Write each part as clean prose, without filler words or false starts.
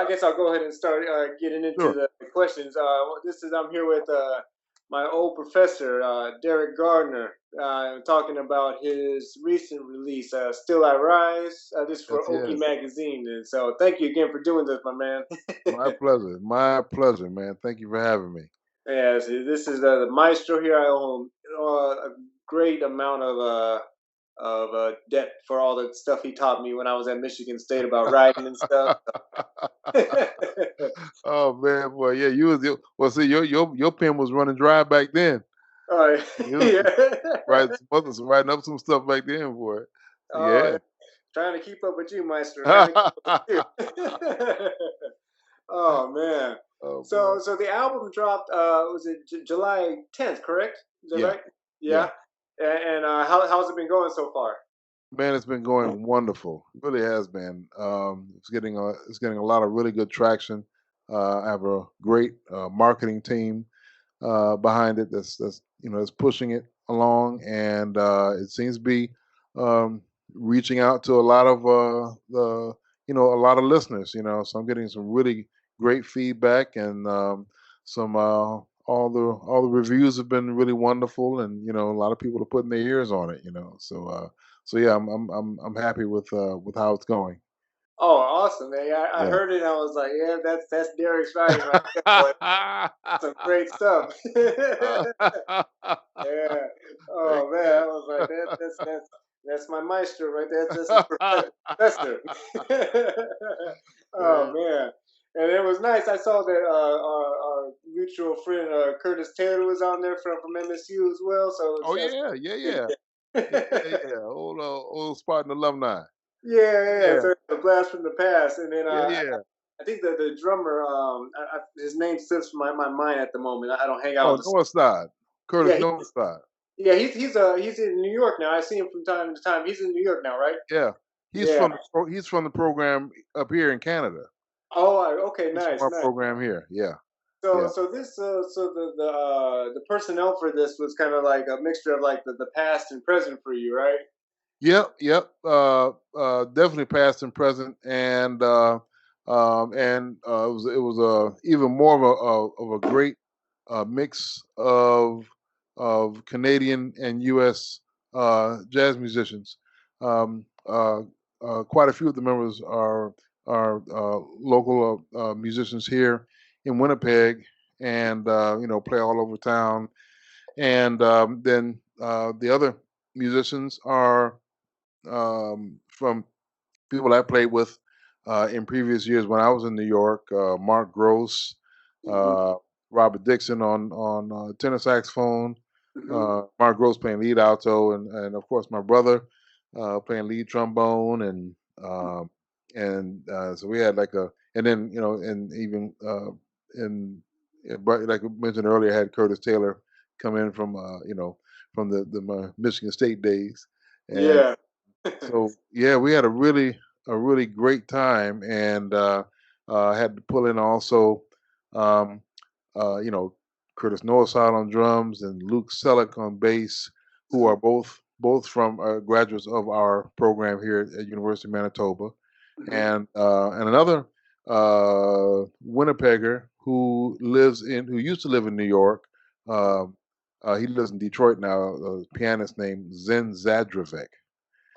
guess I'll go ahead and start getting into Sure. the questions. I'm here with my old professor, Derrick Gardner, talking about his recent release, "Still I Rise." This is for Yes, Occhi yes. Magazine, and so thank you again for doing this, my man. My pleasure. My pleasure, man. Thank you for having me. Yes, this is the maestro here. I owe him a great amount of debt for all the stuff he taught me when I was at Michigan State about writing and stuff. Oh man, boy, yeah, you was well. See, your pen was running dry back then. Oh, You was yeah. writing up some stuff back then, boy. Oh, Yeah. yeah. Trying to keep up with you, Maestro. Trying to keep up with you. Oh man. Oh boy. So the album dropped. Was it July 10th? Correct? Is that Yeah, right? yeah. Yeah. And how's it been going so far? Man, it's been going wonderful. It really has been. It's getting a lot of really good traction. I have a great marketing team behind it that's that's pushing it along, and it seems to be um, reaching out to a lot of the a lot of listeners. So I'm getting some really great feedback, and some all the reviews have been really wonderful, and a lot of people are putting their ears on it. So yeah, I'm happy with how it's going. Oh, awesome, man! Yeah, I Yeah. heard it. And I was like, yeah, that's Derek's writing right there, boy. Some great stuff. Yeah. Thank Oh man, you. I was like, that's my maestro right there. That's a professor. Oh Man. man, and it was nice. I saw that our mutual friend Curtis Taylor was on there from MSU as well. So Oh that's yeah, yeah, good. yeah. Yeah, yeah, Yeah. yeah. Old Spartan alumni. Yeah, yeah. Yeah, So a blast from the past, and then yeah, yeah. I think the drummer, his name slips from my mind at the moment. I don't hang out Oh, with the. North Side. Curtis Yeah, North Side. yeah, he's in New York now. I see him from time to time. He's in New York now, right? Yeah. Yeah. He's from the program up here in Canada. Oh, okay, He's from nice, our nice. program here. Yeah. So Yeah. so this so the personnel for this was kind of like a mixture of like the past and present for you, right? Yep, yep. Definitely past and present, and it was even more of a great mix of Canadian and U.S. Jazz musicians. Um, uh, Quite a few of the members are local musicians here in Winnipeg, and play all over town. And then the other musicians are from people I played with in previous years when I was in New York. Mark Gross, Mm-hmm. uh, Robert Dixon on tenor saxophone, Mm-hmm. Mark Gross playing lead alto, and of course my brother playing lead trombone, and so we had like a and then and even in like I mentioned earlier, I had Curtis Taylor come in from from the Michigan State days, and Yeah. so yeah, we had a really great time, and had to pull in also, um, you know, Curtis Northside on drums and Luke Selleck on bass, who are both from graduates of our program here at University of Manitoba, Mm-hmm. and another Winnipegger who used to live in New York. Um, he lives in Detroit now. A pianist named Zen Zadravek.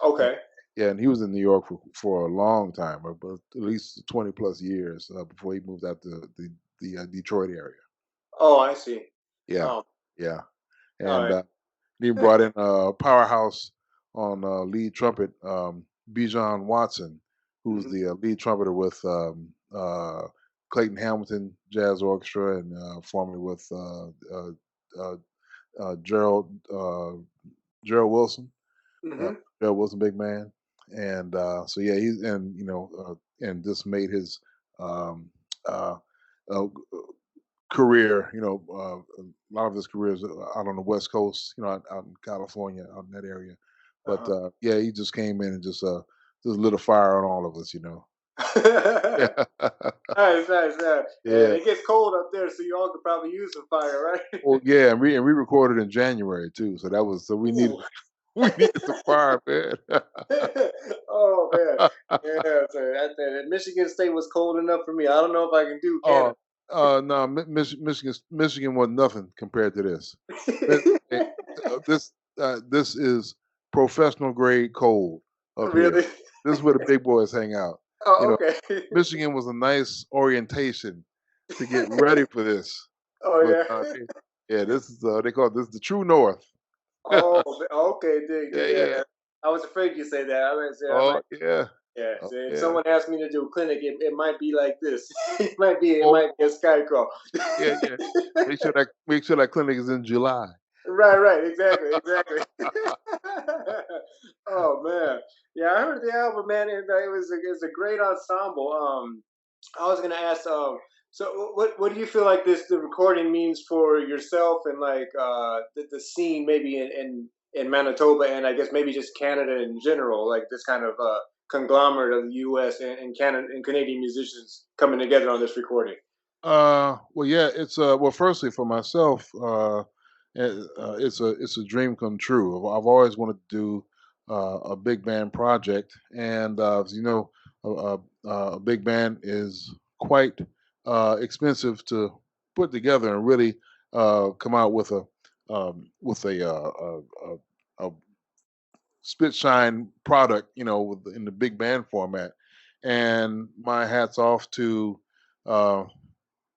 And, Okay. yeah, and he was in New York for a long time, but at least 20 plus years before he moved out to the Detroit area. Oh, I see. Yeah, Oh, yeah, all and right. he brought in powerhouse on lead trumpet, Bijan Watson, who's Mm-hmm. the lead trumpeter with Clayton Hamilton Jazz Orchestra, and formerly with uh, Gerald Gerald Wilson. uh, Mm-hmm. Joe was a big man, and so yeah, he's and just made his um, uh, uh, career. A lot of his career is out on the West Coast. Out in California, out in that area. But Uh-huh. yeah, he just came in and just lit a fire on all of us. Yeah, Nice, nice, nice. And yeah. it gets cold up there, so you all could probably use some fire, right? Well, yeah, and we recorded in January too, so we needed Ooh. We need some fire, man. Oh man, yeah. So that Michigan State was cold enough for me. I don't know if I can do Canada. Oh, no, Michigan was nothing compared to this. This, eh, this this is professional grade cold up here. Really? This is where the big boys hang out. You Oh, know, okay. Michigan was a nice orientation to get ready for this. Oh But yeah. yeah, this is they call this the true north. Oh, okay. Yeah. Yeah. I was afraid you say that. I mean, say I Oh might. yeah. Yeah. Oh So if yeah. someone asked me to do a clinic, it might be like this. It Oh might be a sky crawl. yeah. Make sure that clinic is in July. Right. Exactly. Oh man, yeah, I heard the album, man. It was a great ensemble. I was gonna ask, so what do you feel like the recording means for yourself and like the scene maybe in Manitoba and I guess maybe just Canada in general, like this kind of conglomerate of the U.S. and Canada and Canadian musicians coming together on this recording. Well, yeah, it's well, firstly for myself, it's a dream come true. I've always wanted to do a big band project, and as you know, a big band is quite expensive to put together and really come out with a spit shine product, in the big band format. And my hats off to uh,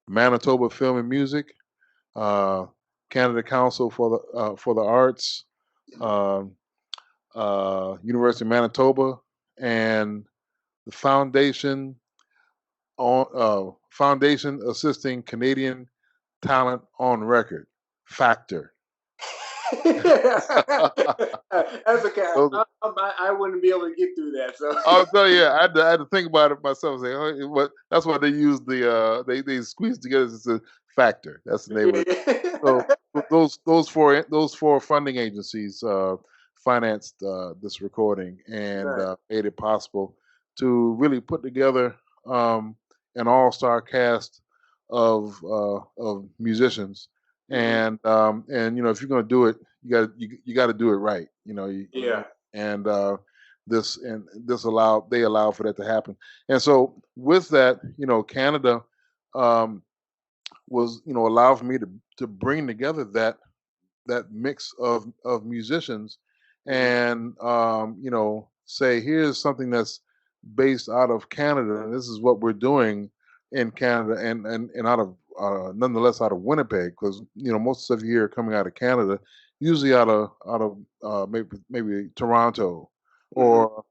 Manitoba Film and Music, uh, Canada Council for the Arts, um, University of Manitoba, and the Foundation assisting Canadian talent on record, Factor. That's okay. Those I wouldn't be able to get through that. So I'll tell you, I had to think about it myself. Say, oh, what? That's why they use they squeeze together. It's a Factor. That's the name of it. So yeah. those four funding agencies financed this recording and Right. made it possible to really put together an all-star cast of musicians. Hmm. And if you're going to do it, you got to do it right. Yeah. And they allow for that to happen. And so with that, Canada um, was allowed for me to bring together that mix of musicians Hmm. and say here's something that's based out of Canada and this is what we're doing in Canada and out of nonetheless out of Winnipeg because most stuff you hear coming out of Canada usually out of maybe Toronto Hmm. or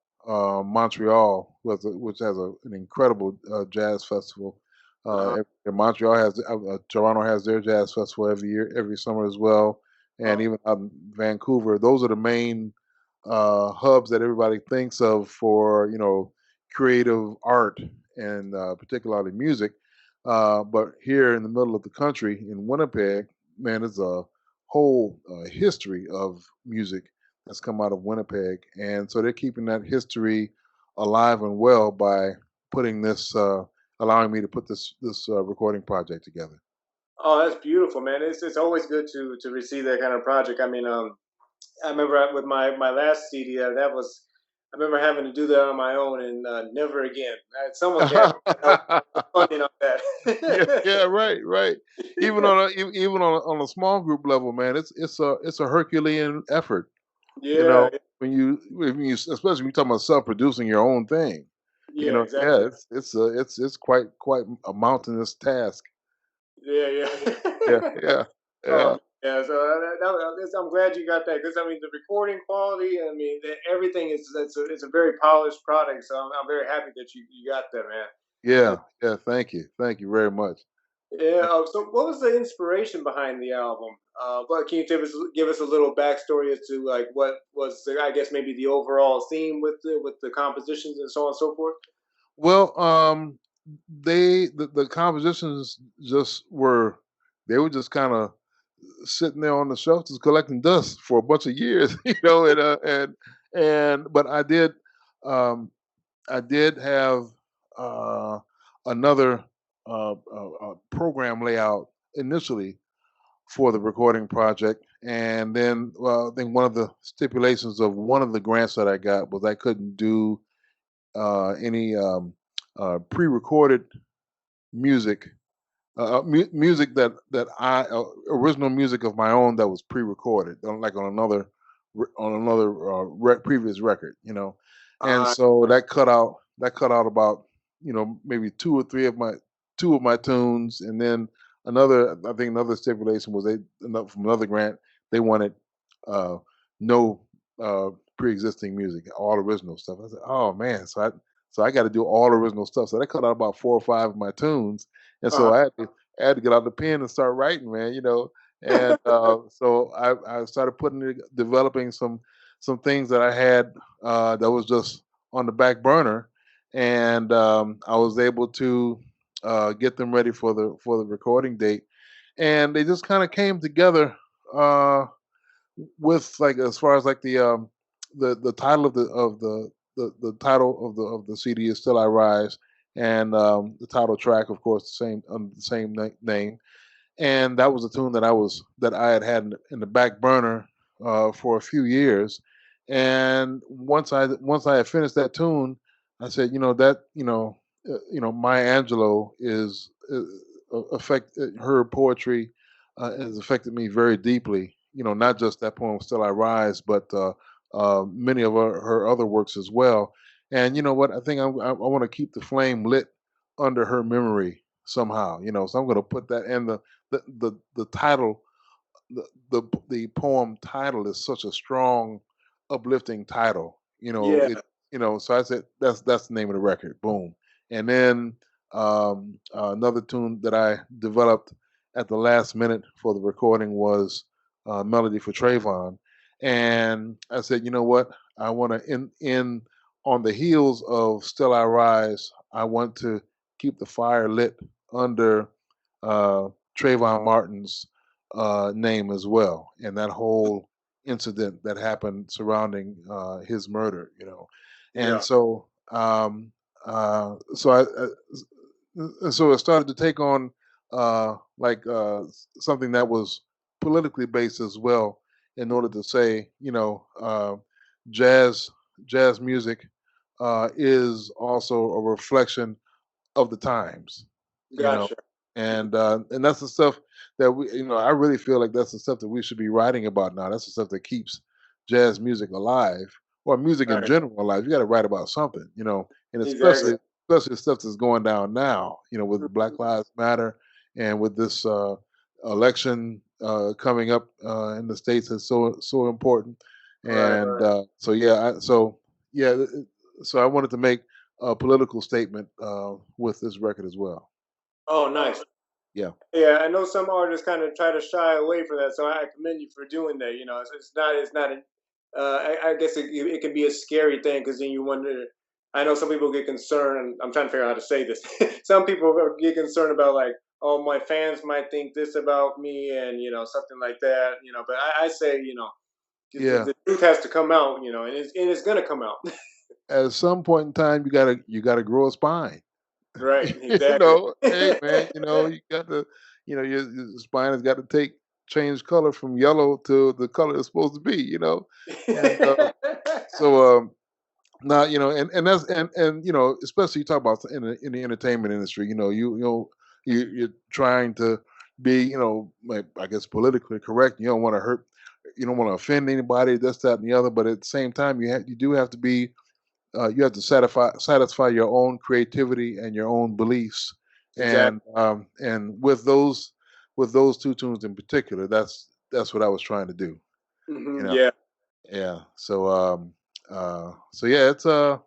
Montreal which has an incredible jazz festival. Uh-huh. Montreal has Toronto has their jazz festival every year, every summer as well, and Oh, even out in Vancouver. Those are the main hubs that everybody thinks of for creative art and particularly music. But here in the middle of the country in Winnipeg, man, there's a whole history of music that's come out of Winnipeg, and so they're keeping that history alive and well by putting this. Allowing me to put this recording project together. oh, that's beautiful, man. It's always good to receive that kind of project. I mean, I remember with my last CD, that was I remember having to do that on my own, and never again. Someone had help funding on Yeah, that. yeah, right. Even on a small group level, man, it's a Herculean effort. Yeah, Especially when you talking about self-producing your own thing. yeah, Yeah, exactly. it's quite a mountainous task. Yeah, Yeah. yeah, Oh yeah. yeah, so I'm glad you got that because I mean the recording quality. I mean everything is it's a very polished product. So I'm very happy that you got that, man. Yeah. Yeah. Thank you very much. Yeah. So, what was the inspiration behind the album? But can you give us a little backstory as to like what was I guess maybe the overall theme with the compositions and so on and so forth? Well, the compositions they were just kind of sitting there on the shelf just collecting dust for a bunch of years, but um, I did have uh, another program layout initially, for the recording project. And then, well, I think one of the stipulations of one of the grants that I got was I couldn't do any pre-recorded music, music that I original music of my own that was pre-recorded, like on another previous record, and Uh, so that cut out about maybe two of my tunes, and then another stipulation was from another grant they wanted uh, no pre-existing music, all original stuff. I said, oh man, so I got to do all original stuff. So that cut out about 4 or 5 of my tunes, and uh, so I had to get out the pen and start writing, man. And so I started developing some things that I had that was just on the back burner, and I was able to get them ready for the recording date, and they just kind of came together with like as far as like the title of the title of the CD is Still I Rise, and the title track, of course, the same under the same name, and that was a tune that I had in the back burner for a few years. And once I had finished that tune, I said, Maya Angelou is her poetry has affected me very deeply. Not just that poem "Still I Rise," but many of her other works as well. And you know what? I think I want to keep the flame lit under her memory somehow. So I'm going to put that in the title, the poem title is such a strong, uplifting title. yeah, So I said that's the name of the record. Boom. And then another tune that I developed at the last minute for the recording was Melody for Trayvon. And I said, you know what? I want to in on the heels of Still I Rise. I want to keep the fire lit under Trayvon Martin's name as well, and that whole incident that happened surrounding his murder. And yeah, so I started to take on something that was politically based as well, in order to say, jazz jazz music is also a reflection of the times, you know, gotcha. and that's the stuff that I really feel like that's the stuff that we should be writing about now. That's the stuff that keeps jazz music alive, or music in Right, general alive. You got to write about something, and exactly. especially the stuff that's going down now, with Black Lives Matter, and with this election coming up in the states is so important. Right, And right. yeah, so I wanted to make a political statement with this record as well. Oh, nice. Yeah. Yeah, I know some artists kind of try to shy away from that, so I commend you for doing that. It's not a. I guess it can be a scary thing because then you wonder. I know some people get concerned, and I'm trying to figure out how to say this. Some people get concerned about like, oh, my fans might think this about me, and something like that. But I say, Yeah. the truth has to come out, and it's gonna come out. At some point in time, you gotta grow a spine. Right, exactly. Hey man, you got to, your spine has got to change color from yellow to the color it's supposed to be. And so now and that's and especially you talk about in the entertainment industry. You're trying to be like, I guess, politically correct. You don't want to hurt. You don't want to offend anybody. This, that, and the other. But at the same time, you do have to be you have to satisfy your own creativity and your own beliefs, Exactly. and with those two tunes in particular, that's what I was trying to do. You know, Yeah. yeah. So yeah, so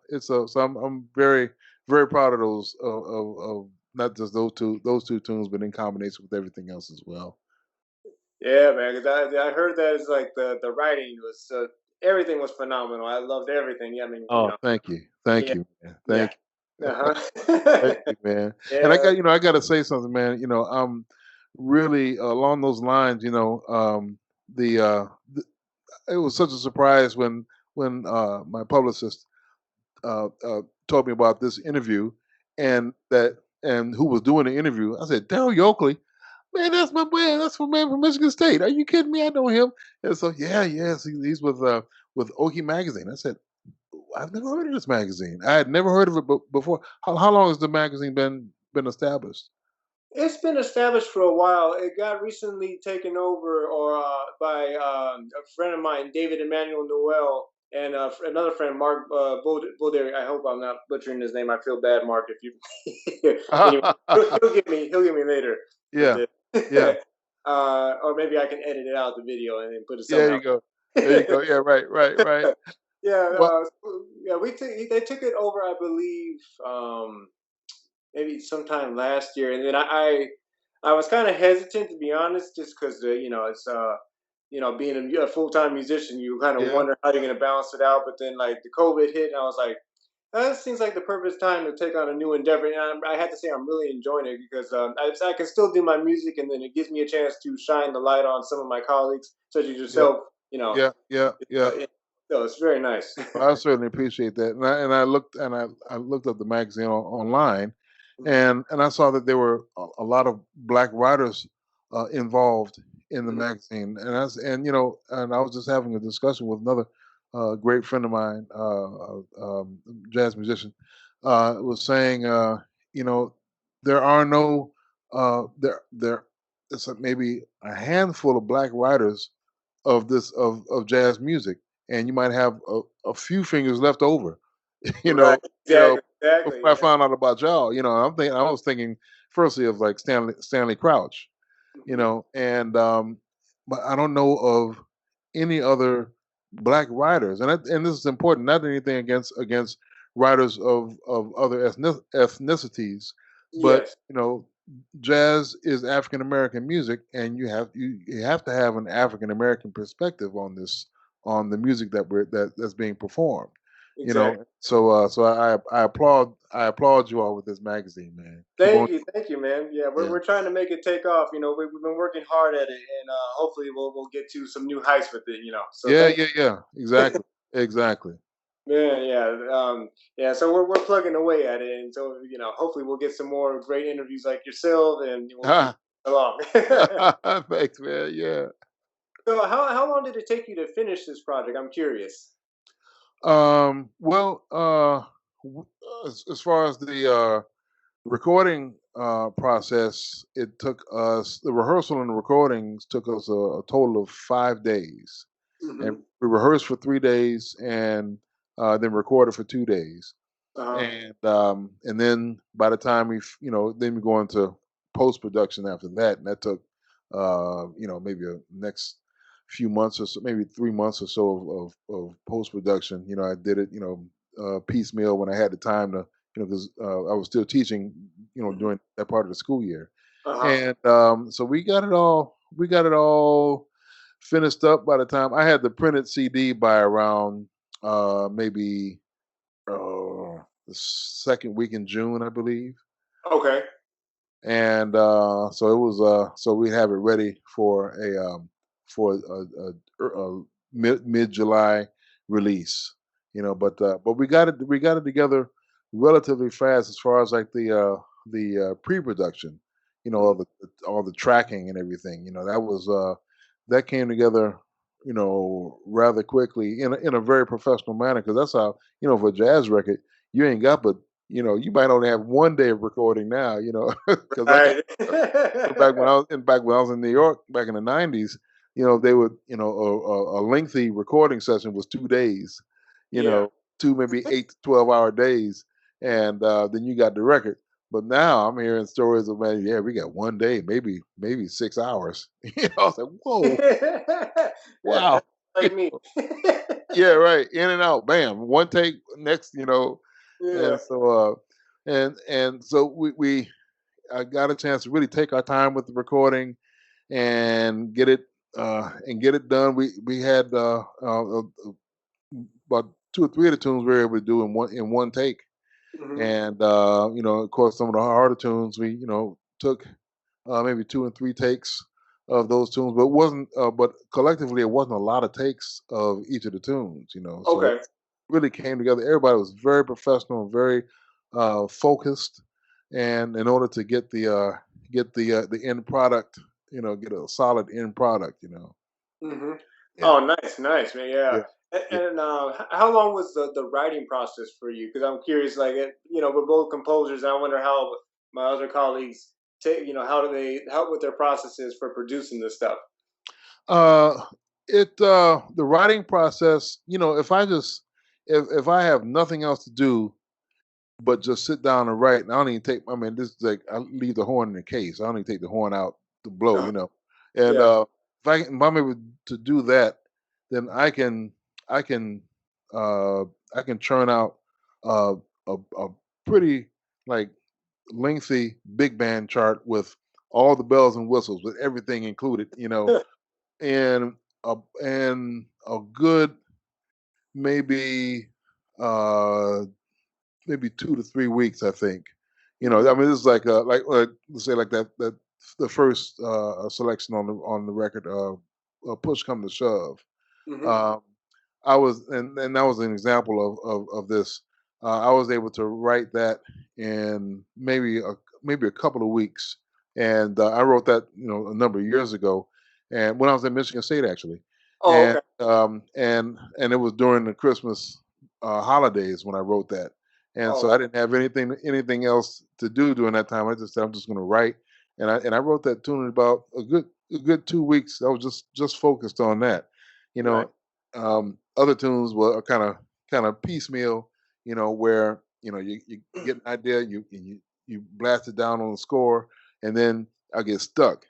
I'm very very proud of those of not just those two tunes, but in combination with everything else as well. Yeah, man. Because I heard that it's like the writing was everything was phenomenal. I loved everything. Yeah, I mean, Oh, thank you, yeah, man, yeah. thank you. Uh Thank huh. you, man. And Yeah. I got to say something, man. Really along those lines. The, uh, th- it was such a surprise when my publicist told me about this interview, and who was doing the interview. I said, Darryl Yokley. man, that's my man. That's my man from Michigan State. Are you kidding me? I know him. And so, yeah, yes, he's with Occhi Magazine. I said, I've never heard of this magazine. I had never heard of it before. How long has the magazine been established? It's been established for a while. It got recently taken over or by a friend of mine, David Emmanuel Noel, and another friend, Mark Bulder. I hope I'm not butchering his name. I feel bad, Mark. If you anyway, he'll give me later with Yeah, yeah. this. Or maybe I can edit it out the video and then put it There somehow. you go. There you go. Yeah, right, right, right. Yeah, Well, yeah. They took it over, I believe. Maybe sometime last year, and then I was kind of hesitant to be honest, just because it's being a full time musician, you kind of yeah, wonder how you're gonna balance it out. But then like the COVID hit, and I was like, that seems like the perfect time to take on a new endeavor. And I had to say I'm really enjoying it because I can still do my music, and then it gives me a chance to shine the light on some of my colleagues, such as yeah, yourself. yeah, yeah, yeah. Yeah, so it's very nice. Well, I certainly appreciate that. And I looked up the magazine online, Mhm, and I saw that there were a lot of black writers involved in the mhm, magazine. And I was just having a discussion with another great friend of mine, jazz musician, was saying, you know, there are no there. It's maybe a handful of black writers of jazz music, and you might have a few fingers left over, you right, know, you know. exactly, Before I yeah. found out about y'all, I was thinking firstly of like Stanley Crouch, Mhm. but I don't know of any other black writers, and this is important. Not anything against writers of other ethnicities, but Yes. jazz is African American music, and you have to have an African American perspective on the music that's being performed. Exactly. So I applaud you all with this magazine, man. Keep on. Thank you, man. Yeah, Yeah. we're trying to make it take off. We've been working hard at it, and hopefully we'll get to some new heights with it. So Yeah, thank yeah, yeah. Exactly. Exactly. you, man. Yeah, yeah. So we're plugging away at it, and so hopefully we'll get some more great interviews like yourself, and we'll keep along. Thanks, man. Yeah. So how long did it take you to finish this project? I'm curious. Well, as far as the recording process, it took us the rehearsal and the recordings took us a total of 5 days, and Hmm. we rehearsed for 3 days and then recorded for 2 days, Uh-huh. and then by the time then we go into post production after that, and that took maybe a next few months or so, maybe 3 months or so of post production. I did it piecemeal when I had the time to, because I was still teaching Hmm. during that part of the school year, Uh-huh. and so we got it all finished up by the time I had the printed CD by around maybe the second week in June, I believe. Okay. And so it was so we have it ready for a mid July release. But we got it together relatively fast as far as like the pre-production, Mhm. all the tracking and everything. That came together, rather quickly in a very professional manner, because that's how, for a jazz record, you ain't got but you might only have 1 day of recording now, because I Right. back when I was in New York back in the '90s, they would, a lengthy recording session was 2 days, you Yeah. know, two maybe 8 to 12 hour days, and then you got the record. But now I'm hearing stories of, man, yeah, we got 1 day, maybe 6 hours. I was like, whoa, That's wow. like me. Yeah, right. In and out, bam, one take, next, Yeah. and so we I got a chance to really take our time with the recording and get it done. We had about two or three of the tunes we were able to do in one take, Mhm. and of course, some of the harder tunes we took maybe two and three takes of those tunes, but it wasn't. But collectively, it wasn't a lot of takes of each of the tunes. So it Okay. really came together. Everybody was very professional and very focused, and in order to the end product, get a solid end product, Hmm. Yeah. Oh, nice, nice, man. Yeah. Yeah. Yeah. And how long was the writing process for you? Because I'm curious, like, we're both composers. And I wonder how my other colleagues take, how do they help with their processes for producing this stuff? Uh, the writing process, if I have nothing else to do but just sit down and write, and I don't even take. I mean, this is like I leave the horn in the case. I don't even take the horn out to blow, And Yeah. if I'm able to do that, then I can uh, I can churn out a pretty like lengthy big band chart with all the bells and whistles, with everything included, and a good maybe uh maybe 2 to 3 weeks, I think. I Hmm. mean, this is like let's say like that the first selection on the record, push come to shove. Hmm. Um, I was, and that was an example of this. I was able to write that in maybe a couple of weeks, and I wrote that a number of years ago, and when I was in Michigan State actually, Oh, and okay. and it was during the Christmas holidays when I wrote that, and Oh, so I wow. didn't have anything else to do during that time. I just said I'm just going to write, and I wrote that tune in about a good 2 weeks. I was just focused on that, you Nice. know. Other tunes were kind of piecemeal, where you get an idea, you blast it down on the score, and then I get stuck,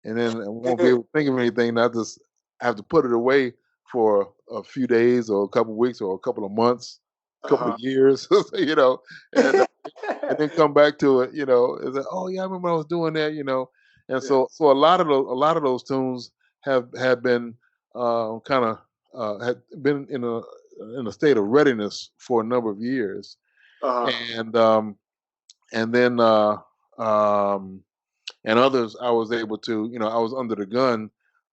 and then I won't be able to think of anything. And I just have to put it away for a few days or a couple of weeks or a couple of months, a couple of Uh-huh. years, and and then come back to it, and say, oh yeah, I remember I was doing that, and Yeah. so a lot of those tunes have been kind of had been in a state of readiness for a number of years, Uh-huh. and then um, and others I was able to, I was under the gun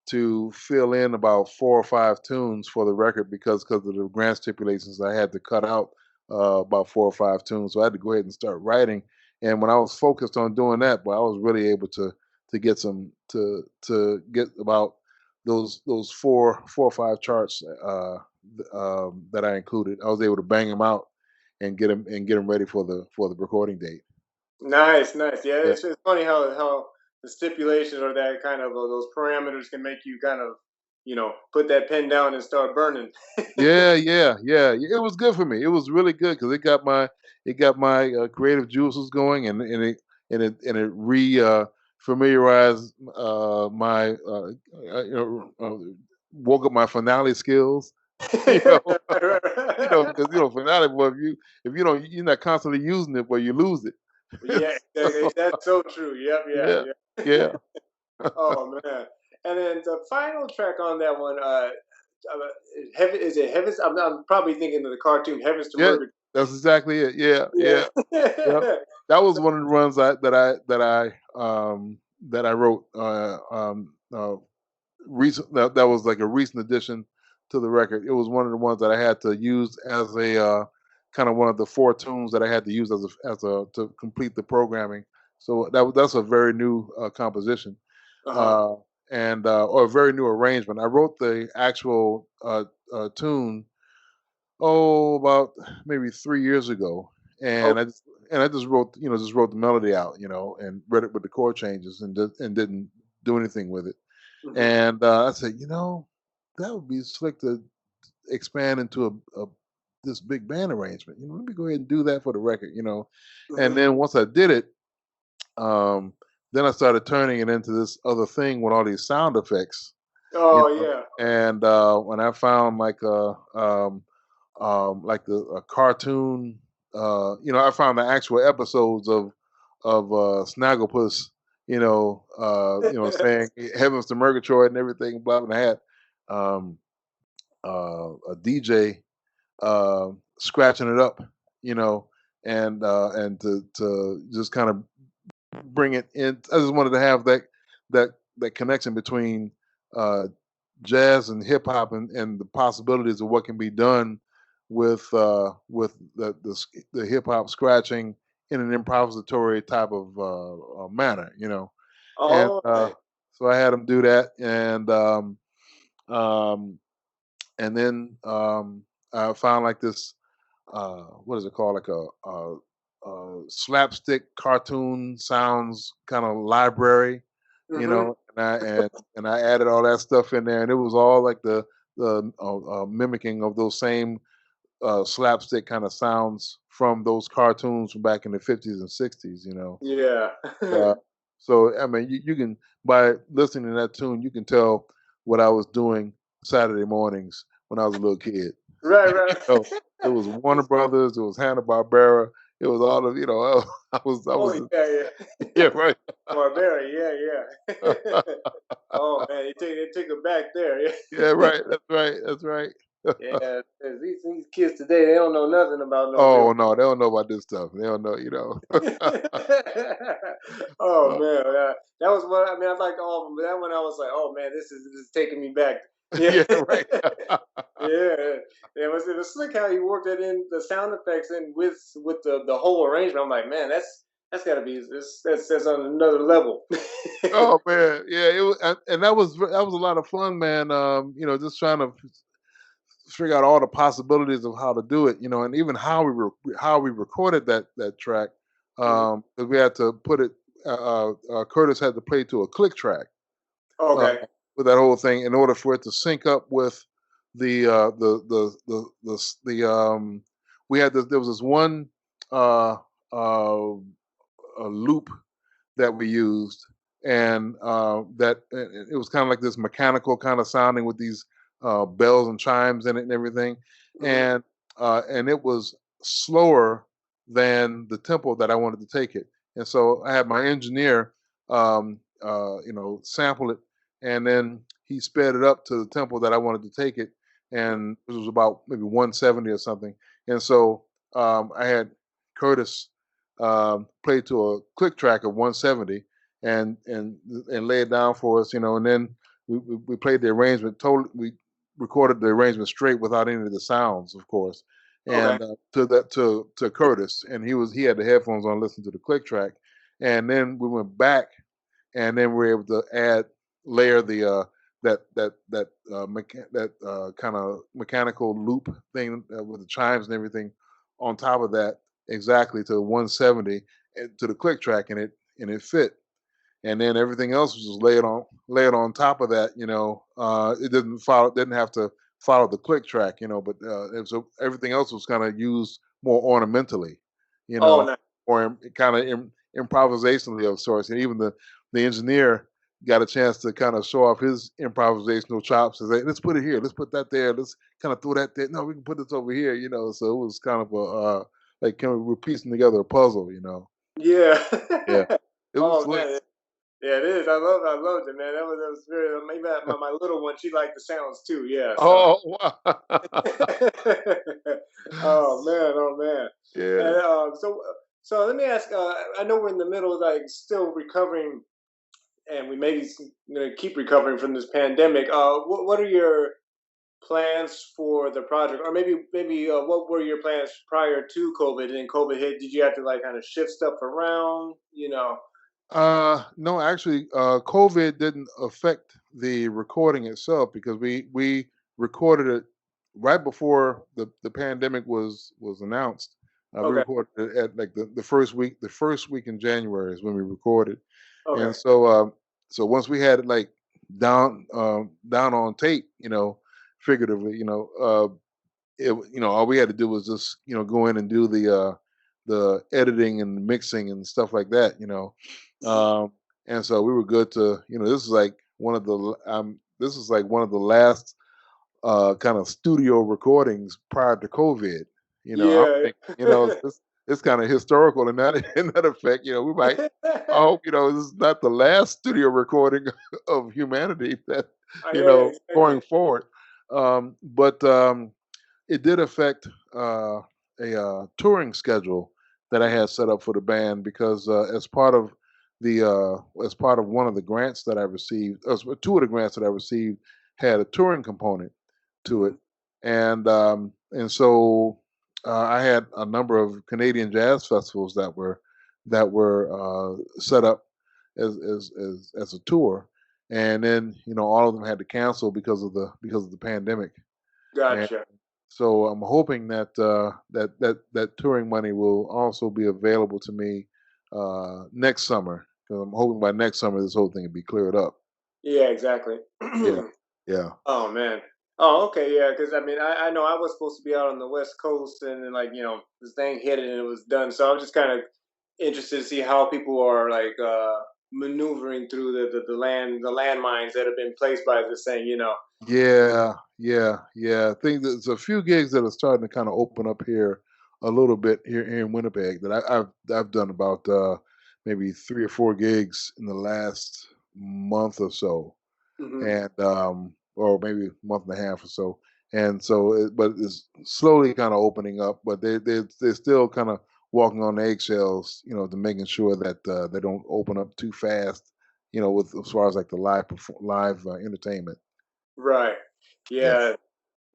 to fill in about 4 or 5 tunes for the record because of the grant stipulations. I had to cut out about 4 or 5 tunes, so I had to go ahead and start writing. And when I was focused on doing that, but I was really able to get to get about those four or 5 charts that I included. I was able to bang them out and get them ready for the recording date. Nice, nice. Yeah, Yeah. it's funny how the stipulations or that kind of those parameters can make you kind of put that pen down and start burning. Yeah, yeah, yeah. It was good for me. It was really good because it got my creative juices going, and it familiarized my woke up my finale skills. You know, because finale. Boy, if you don't you're not constantly using it, well, you lose it. Yeah, exactly. That's so true. Yep, yeah, Yeah, yeah. yeah. Oh man. And then the final track on that one, Heaven is it Heavens? I'm probably thinking of the cartoon Heavens to Yeah, Murder. that's exactly it. Yeah, Yeah. yeah. Yep. That was one of the runs that I wrote recent. That was like a recent addition to the record. It was one of the ones that I had to use as a kind of one of the 4 tunes that I had to use as a to complete the programming. So that's a very new composition, Uh-huh. uh, and or a very new arrangement. I wrote the actual tune about maybe 3 years ago, Oh. and I just wrote the melody out, and read it with the chord changes, and didn't do anything with it. Hmm. And I said, that would be slick to expand into a this big band arrangement. Let me go ahead and do that for the record. And Hmm. then once I did it, um, then I started turning it into this other thing with all these sound effects, Oh yeah. and when I found like a cartoon. I found the actual episodes of Snagglepuss. Saying heavens to Murgatroyd and everything. Blah blah. And I had a DJ scratching it up. You know, and to just kind of bring it in. I just wanted to have that that connection between uh, jazz and hip hop, and the possibilities of what can be done with the hip hop scratching in an improvisatory type of manner, and Oh, okay. so I had him do that, um, and then I found like this what is it called, like slapstick cartoon sounds kind of library, Mm-hmm. and I added all that stuff in there, and it was all like the mimicking of those same slapstick kind of sounds from those cartoons from back in the 50s and 60s, Yeah. uh, so I mean, you can by listening to that tune, you can tell what I was doing Saturday mornings when I was a little kid. Right, right. know, it was Warner Brothers, it was Hanna Barbera, it was all of I Oh, was yeah, yeah, yeah. right. Barbarian, yeah, yeah. Oh man, they take it back there. Yeah, Yeah, right. That's right. That's right. yeah. 'Cause these kids today, they don't know nothing about no real. Oh no, they don't know about this stuff. They don't know. Oh Uh, man, that was what I mean. I liked all of them, but that one I was like, oh man, this is taking me back. Yeah, yeah, right. yeah. It was slick how he worked it in the sound effects and with the whole arrangement. I'm like, man, that's got to be that's on another level. Oh man, yeah, it was, and that was a lot of fun, man. Just trying to figure out all the possibilities of how to do it, and even how we recorded that track, Mhm. 'cause we had to put it. Curtis had to play to a click track uh, Okay. with that whole thing in order for it to sync up with the we had this there was this one uh, uh, loop that we used, and it was kind of like this mechanical kind of sounding with these bells and chimes in it and everything, Hmm. and it was slower than the tempo that I wanted to take it, and so I had my engineer, sample it, and then he sped it up to the tempo that I wanted to take it, and it was about maybe 170 or something, and so I had Curtis play to a click track of 170 and lay it down for us, and then we played the arrangement. We recorded the arrangement straight without any of the sounds, of course, Okay. and to Curtis, and he had the headphones on, listening to the click track, and then we went back, and then we were able to layer the that kind of mechanical loop thing with the chimes and everything on top of that exactly to 170 and to the click track, and it fit. And then everything else was just layered on top of that. It didn't have to follow the click track. But everything else was kind of used more ornamentally. You Oh, know, nice. or kind of improvisationally of sorts. And even the engineer got a chance to kind of show off his improvisational chops and say, let's put it here, let's put that there, let's kind of throw that there. No, we can put this over here. So it was kind of like kind of we're piecing together a puzzle. Yeah. Yeah, it was Oh slick. man. Yeah, it is. I loved it, man. That was very. Maybe my little one, she liked the sounds too. Yeah. So. Oh, wow. Oh man. Oh man. Yeah. And so let me ask. I know we're in the middle, like still recovering, and we maybe going to keep recovering from this pandemic. What are your plans for the project, or maybe what were your plans prior to COVID? And then COVID hit. Did you have to like kind of shift stuff around? No, actually, COVID didn't affect the recording itself because we recorded it right before the pandemic was announced. We Okay. recorded it at like the first week in January is when we recorded, Okay. and so once we had it like down on tape, figuratively, all we had to do was just go in and do the editing and mixing and stuff like that, Mhm. um, and so we were good to, this is like one of the last kind of studio recordings prior to COVID. I Yeah. think it's kind of historical in that in that effect. We might. I hope this is not the last studio recording of humanity that Yeah. going Exactly. forward. But it did affect a touring schedule that I Mhm. had set up for the band because as part of one of the grants that I received, two of the grants that I received had a touring component to it, Mhm. and so I had a number of Canadian jazz festivals that were set up as a tour, and then all of them had to cancel because of the pandemic. And Gotcha. so I'm hoping that touring money will also be available to me next summer, because I'm hoping by next summer this whole thing will be cleared up. Yeah, exactly. Yeah, yeah, Oh man. Oh, okay, yeah. Because I mean, I know I was supposed to be out on the West Coast, and then like this thing hit it and it was done. So I'm just kind of interested to see how people are like maneuvering through the landmines that have been placed by this thing. yeah. I think there's a few gigs that are starting to kind of open up here a little bit here in Winnipeg that I've done about maybe 3 or 4 gigs in the last month or so, Hmm. and or maybe a month and a half or so. And so, but it's slowly kind of opening up. But they're still kind of walking on eggshells, to making sure that they don't open up too fast. With as far as like the live entertainment. Right. Yeah.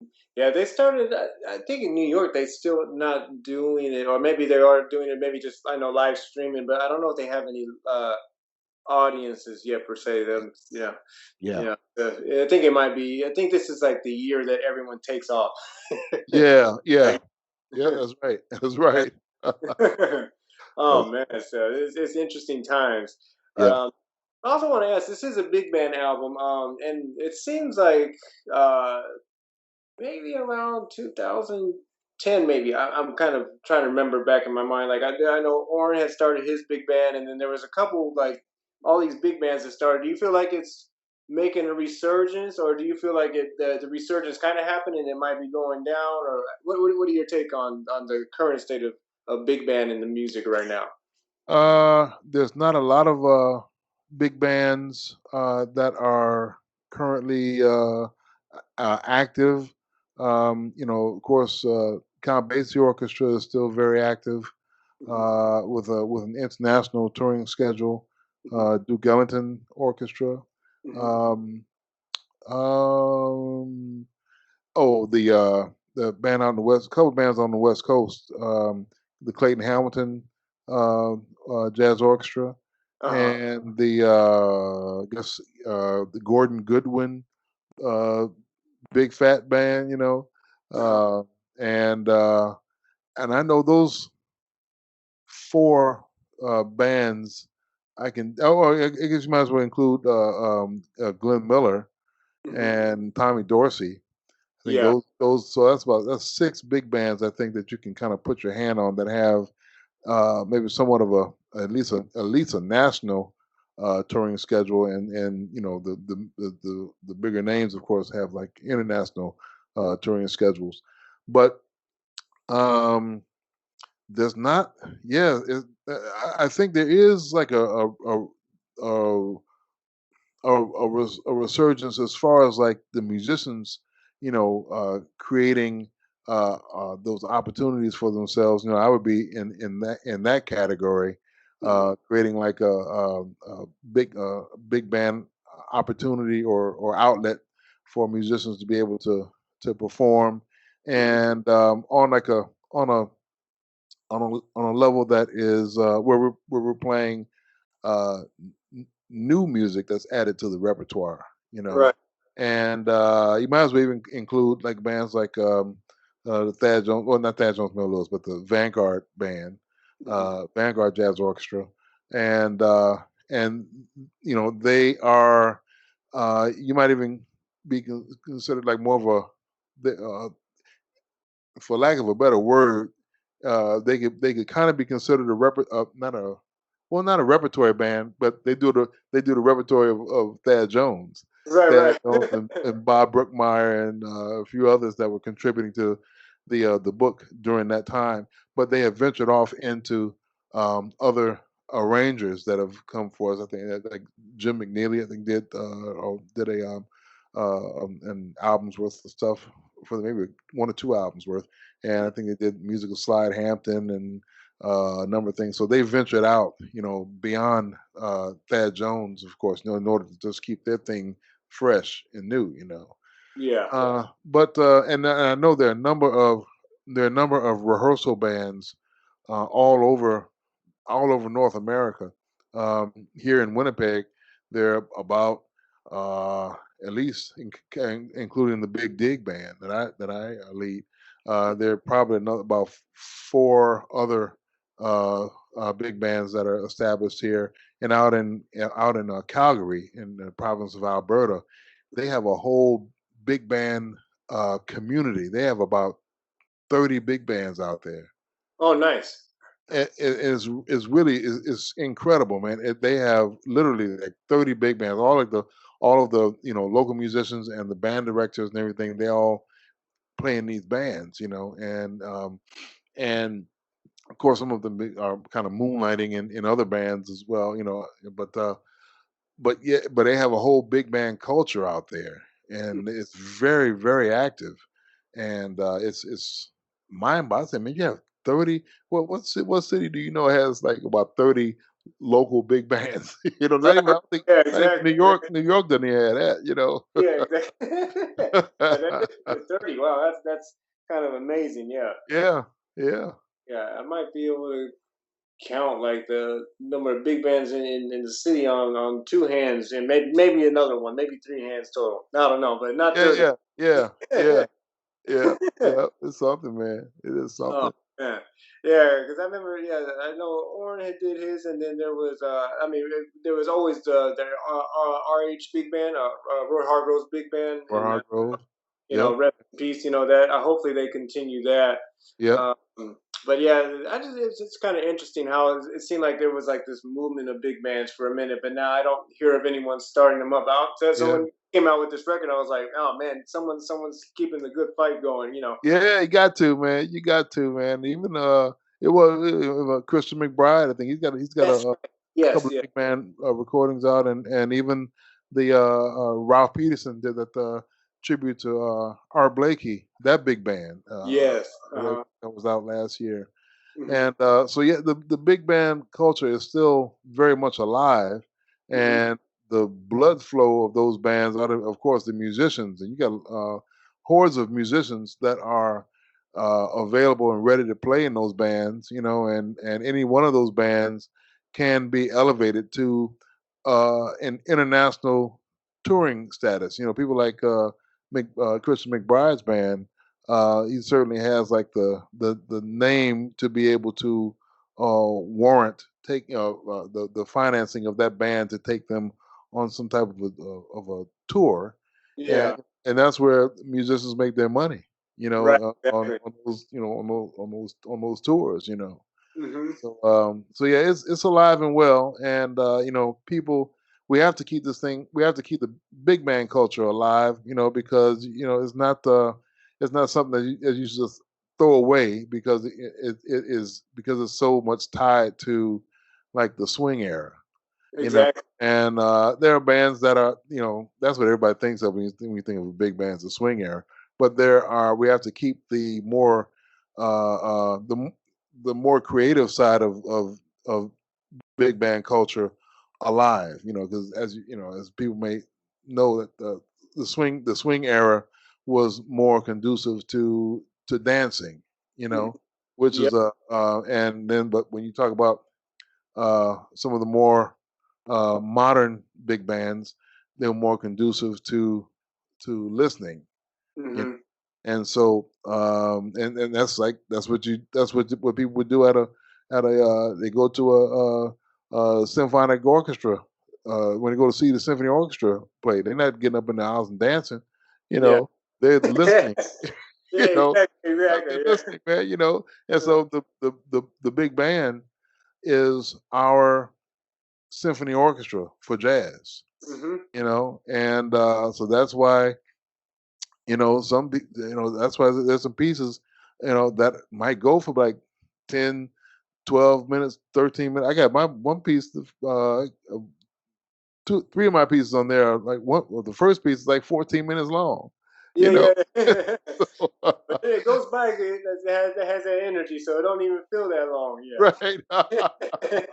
Yeah. Yeah. They started. I think in New York they still not doing it, or maybe they are doing it. Maybe just I know live streaming, but I don't know if they have any audiences yet per se. Them. Yeah. Yeah. Yeah. I think it might be. I think this is like the year that everyone takes off. Yeah. Yeah. Like, Yeah. That's right. That's right. oh That's man, so it's interesting times. yeah. I also want to ask. This is a big band album, and it seems like uh, maybe around 2010. Maybe I'm kind of trying to remember back in my mind. Like I know Orrin had started his big band, and then there was a couple like all these big bands that started. Do you feel like it's making a resurgence, or do you feel like the resurgence kind of happened and it might be going down, or what are your take on the current state of big band in the music right now? There's not a lot of big bands that are currently active. Of course, Count Basie Orchestra is still very active Hmm. with an international touring schedule. Hmm. Duke Ellington Orchestra. Hmm. Um, um, oh, the band out on the west, couple bands on the West Coast. The Clayton Hamilton Jazz Orchestra, Uh-huh. and I guess the Gordon Goodwin uh, Big Fat Band. Uh-huh. Uh, and uh, and I know those four bands. I can. Oh, I guess you might as well include Glenn Miller Hmm. and Tommy Dorsey. I think Yeah. those so that's 6 big bands I think that you can kind of put your hand on that have maybe somewhat of at least a national touring schedule, and the bigger names of course have like international touring schedules, but um, there's not. Yeah, I think there is like a, a resurgence as far as like the musicians, creating those opportunities for themselves. I would be in that category, Hmm. creating like a big band opportunity or outlet for musicians to be able to perform, Hmm. and on like a on a on a level that is where we're playing new music that's added to the repertoire, Right. and you might as well even include like bands like the Thad Jones, well, not Thad Jones Mel Lewis, but the Vanguard band, Hmm. Vanguard Jazz Orchestra, and and they are you might even be considered like more of for lack of a better word, they could kind of be considered not a repertory band, but they do the repertory of Thad Jones, Thad Right. Jones Right. and Bob Brookmeyer and a few others that were contributing to the book during that time. But they have ventured off into other arrangers that have come for us. I think like Jim McNeely, I think did an album's worth of stuff for maybe 1 or 2 albums worth, and I think they did musical Slide Hampton and a number of things. So they ventured out, beyond Thad Jones, of course, in order to just keep their thing fresh and new. Yeah. But and I know there are a number of there are a number of rehearsal bands uh, all over all over North America. Here in Winnipeg, there are about uh, at least including the Big Dig band that I lead. There are probably about four other uh, big bands that are established here, and out in Calgary in the province of Alberta, they have a whole big band community. They have about 30 big bands out there. Oh, nice. Is really is incredible, man. They have literally like 30 big bands, all of the local musicians and the band directors and everything. They all play in these bands, and of course some of them are kind of moonlighting in other bands as well, But yeah, but they have a whole big band culture out there, and it's very, very active, and it's mind-boggling. I mean, you have 30. What city do you know has like about 30 local big bands? Not even, I Right. don't think, Yeah, not even New exactly. York. New York doesn't even have that. Yeah, exactly. Yeah, that is 30. Wow, that's kind of amazing. Yeah. Yeah, yeah, Yeah, I might be able to count like the number of big bands in the city on two hands, and maybe another one, maybe three hands total. I don't know, but not yeah, 30. yeah, yeah, yeah, yeah, yeah. It's something, man. It is Oh something. man, yeah, because I remember, yeah, I know Orrin had did his, and then there was, I mean, there was always the RH big band, Roy Hargrove's big band, Or and Hargrove. Yep, rest in peace. That hopefully they continue that. yep. Um, but yeah, it's kind of interesting how it seemed like there was like this movement of big bands for a minute, but now I don't hear of anyone starting them up. So Yeah. when you came out with this record, I was like, oh man, someone's keeping the good fight going. Yeah, you got to, man. You got to, man. Even it was Christian McBride. I think he's got That's a right. Yes, couple of yeah, big band recordings out, and even the Ralph Peterson did that tribute to Art Blakey, that big band yes. that was out last year. Hmm. And so yeah, the big band culture is still very much alive, Hmm. and the blood flow of those bands are, of course, the musicians, and you got hordes of musicians that are available and ready to play in those bands, and any one of those bands can be elevated to an international touring status. People like Christian McBride's band, he certainly has like the name to be able to warrant the financing of that band to take them on some type of a tour, and Yeah, and that's where musicians make their money, right. on Exactly. those on those tours. Hmm. So yeah, it's alive and well, and people. We have to keep the big band culture alive, because it's not something that you should just throw away because because it's so much tied to like the swing era, you know. Exactly. And there are bands that are, that's what everybody thinks of when you think of big bands, the swing era. But we have to keep the more creative side of big band culture alive, because as people may know that the swing era was more conducive to dancing, Mhm. which Yep. is and then but when you talk about some of the more modern big bands, they're more conducive to listening, you know? Hmm. And so and that's what people would do at a they go to a symphonic orchestra when they go to see the symphony orchestra play. They're not getting up in the house and dancing, you Yeah. know. They're listening, Yeah. you know. Exactly. Exactly. They're Yeah. listening, man. And so the big band is our symphony orchestra for jazz, Hmm. and so that's why that's why there's some pieces that might go for like 10, 12 minutes, 13 minutes. I got my one piece, two, three of my pieces on there are like the first piece is like 14 minute long, you Yeah. know. Yeah. But then it goes by. It has that energy, so it don't even feel that long. Right. Yeah. Yeah,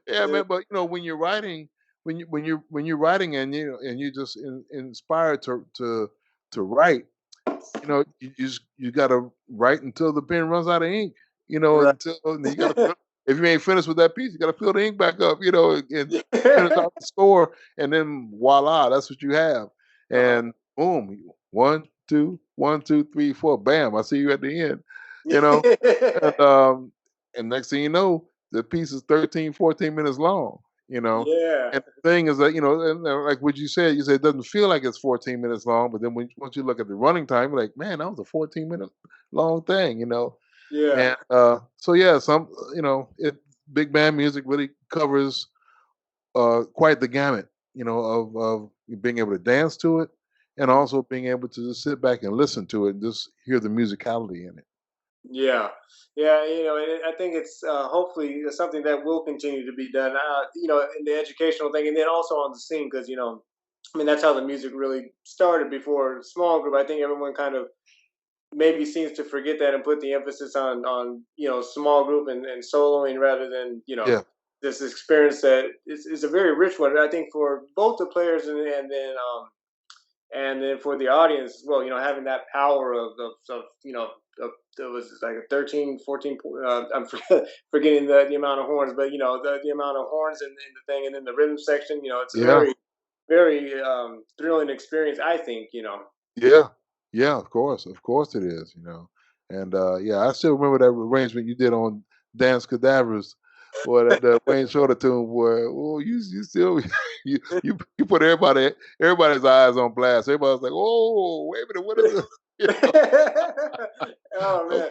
Yeah. man. But when you're writing, when you're writing, and you just inspired to write, you got to write until the pen runs out of ink. Right. Until and you got to if you ain't finished with that piece, you got to fill the ink back up. And finish out the score, and then voila, that's what you have. Uh-huh. And boom, 1, 2, 1, 2, 3, 4, bam! I see you at the end. You know, and next thing you know, the piece is 13, 14 minutes long. You know, Yeah. and the thing is that and like what you said it doesn't feel like it's 14 minutes long, but then once you look at the running time, you're like, man, that was a 14-minute long thing. Yeah. And so yeah, big band music really covers quite the gamut, of being able to dance to it, and Mhm. also being able to just sit back and listen to it and just hear the musicality in it. Yeah, yeah, I think it's hopefully something that will continue to be done. In the educational thing, and then also on the scene, because I mean that's how the music really started before small group. I think everyone kind of maybe seems to forget that and put the emphasis on small group and soloing rather than Yeah. this experience that is a very rich one. I think for both the players and then for the audience as well, having that power of it was like a 13, 14. I'm forgetting the amount of horns, but the amount of horns in the thing, and then the rhythm section. It's a Yeah. very, very thrilling experience. I think. Yeah. Yeah, of course it is, And yeah, I still remember that arrangement you did on Dance Cadavers, boy, that Wayne Shorter tune, boy. Oh, you still you put everybody's eyes on blast. Everybody's like, oh, wait a minute, what is this? Oh Oh, man.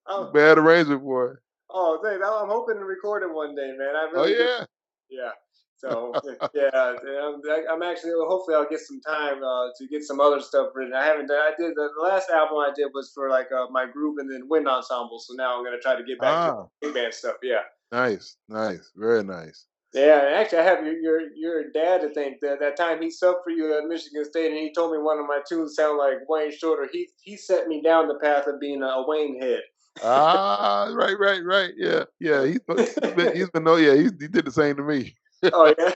Oh, bad arrangement, boy. oh, thanks. I'm hoping to record it one day, man. I Oh really do. yeah. Yeah. So yeah, I'm actually hopefully I'll get some time to get some other stuff written. I haven't done. I did the last album I did was for like my group and then wind ensemble. So now I'm gonna try to get back to Ah, big band stuff. Yeah. nice, nice, very nice. Yeah, and actually, I have your dad to thank. That time he subbed for you at Michigan State, and he told me one of my tunes sound like Wayne Shorter. He set me down the path of being a Wayne head. Ah, right, right, right. Yeah, yeah. He did the same to me. Oh yeah.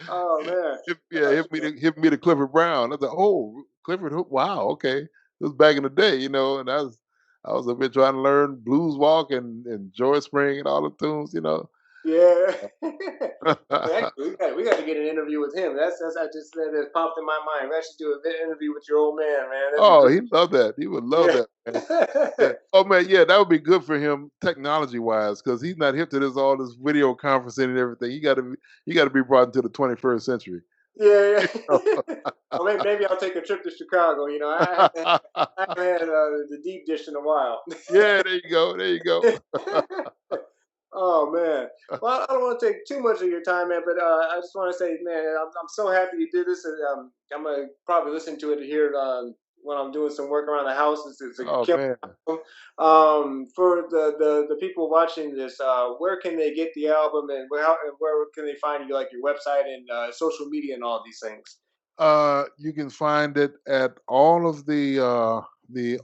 Oh man. Yeah, hit me to Clifford Brown. I was like, oh, Clifford, wow, okay. It was back in the day, and I was a bit trying to learn blues walk and Joy Spring and all the tunes. Yeah. Actually, we got to get an interview with him. That's I just that popped in my mind. We actually do an interview with your old man, man. That'd be Oh, great. he'd love that. He would love Yeah. that, man. Yeah. Oh man, yeah, that would be good for him technology wise because he's not hip to all this video conferencing and everything. You got to be brought into the 21st century. Yeah, yeah. Or maybe I'll take a trip to Chicago. I haven't had the deep dish in a while. Yeah, there you go. There you go. Oh man. Well, I don't want to take too much of your time, man. But I just want to say, man, I'm so happy you did this, and I'm gonna probably listen to it here when I'm doing some work around the house. It's a Oh killer man. album. For the people watching this, where can they get the album, and where can they find you, like your website and social media and all these things? You can find it at all of the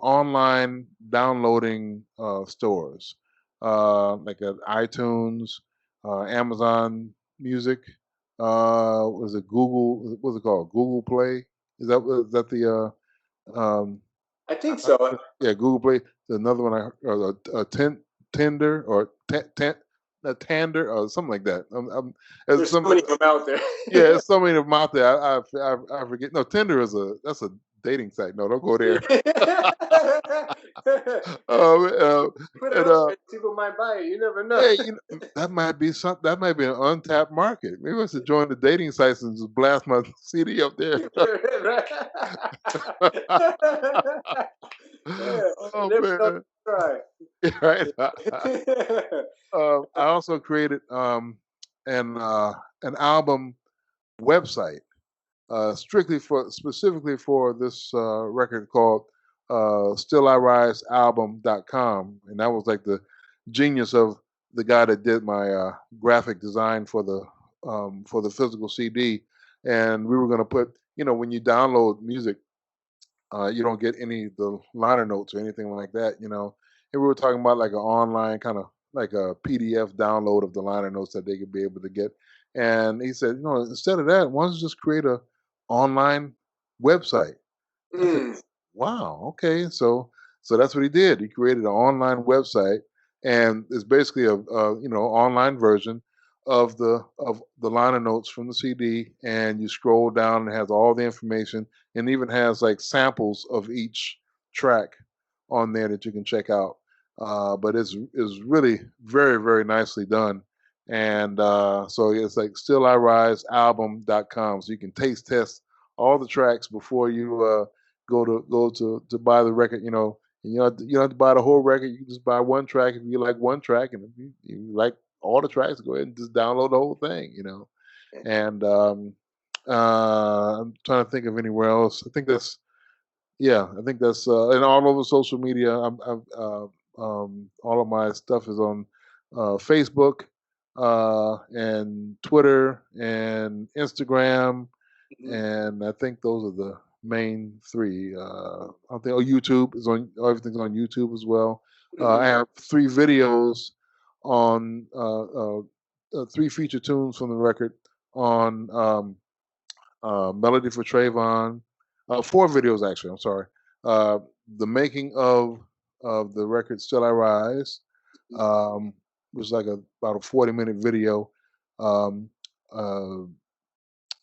online downloading stores, like at iTunes, Amazon Music. Was it Google? What's it called? Google Play? Is that the I think so. yeah, Google Play. There's another one Tinder or a Tander or something like that. There's There's so some many of them out there. yeah, there's so many of them out there. I forget. No, Tinder that's a dating site. No, don't go there. Put it And up there. People might buy it. You never know. yeah, that might be something. That might be an untapped market. Maybe I should join the dating sites and just blast my CD up there. Yeah, you Oh never know. man, Try. right. I also created an album website specifically for this record called StillIRiseAlbum.com, and that was like the genius of the guy that did my graphic design for the physical CD. And we were going to put, when you download music, you don't get any of the liner notes or anything like that. And we were talking about like an online kind of like a PDF download of the liner notes that they could be able to get. And he said, instead of that, why don't you just create a online website? I said, Mm. "Wow, okay." So that's what he did. He created an online website, and it's basically a online version of the liner notes from the CD. And you scroll down, and it has all the information, and even has like samples of each track on there that you can check out. But it's really very very nicely done. And so it's like stillirisealbum.com, so you can taste test all the tracks before you go to buy the record. And you don't have to buy the whole record. You can just buy one track if you like one track, and if you like all the tracks, go ahead and just download the whole thing. And I'm trying to think of anywhere else. I think that's and all over social media. All of my stuff is on Facebook and Twitter and Instagram, Mhm. and I think those are the main three. I think YouTube is on. Everything's on YouTube as well. I Mhm. have three videos on three feature tunes from the record on Melody for Trayvon. Four videos actually. I'm sorry. Uh, the making of the record "Still I Rise" um, was like about a 40-minute video. Um, uh,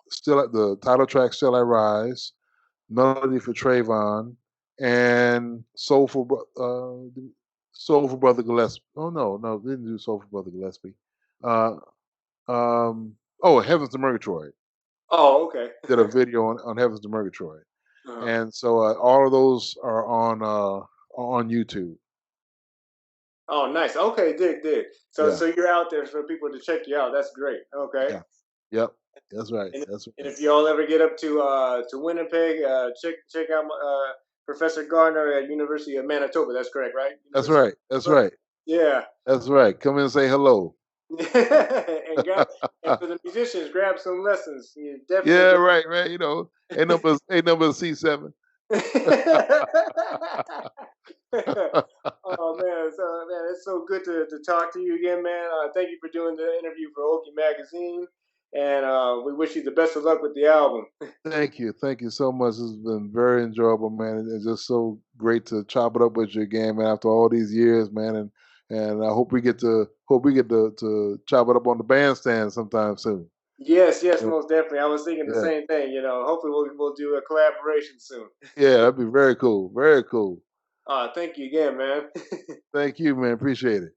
Still the title track "Still I Rise," Melody for Trayvon, and Soulful Brother Gillespie. Oh no, they didn't do Soulful Brother Gillespie. Uh, Heavens to Murgatroyd Oh, okay. did a video on Heavens to Murgatroyd, Uh-huh. and so all of those are on YouTube. Oh, nice. Okay, dig. So, Yeah, so you're out there for people to check you out. That's great. Okay. yeah, yep. That's right. And, That's and right. if y'all ever get up to Winnipeg, check out Professor Gardner at University of Manitoba. That's correct, right? That's University of right. That's Manitoba. right. Yeah. That's right. Come in and say hello. And for the musicians, grab some lessons. You definitely Yeah, get. right, right. Ain't number C7. Oh man, it's so good to talk to you again, man. Thank you for doing the interview for Occhi Magazine, and we wish you the best of luck with the album. Thank you so much. It's been very enjoyable, man. It's just so great to chop it up with you again, man. After all these years, man, and I hope we get to chop it up on the bandstand sometime soon. Yes, Yeah, most definitely. I was thinking the yeah, same thing. Hopefully we'll do a collaboration soon. yeah. That'd be very cool. Very cool. Thank you again, man. Thank you, man. Appreciate it.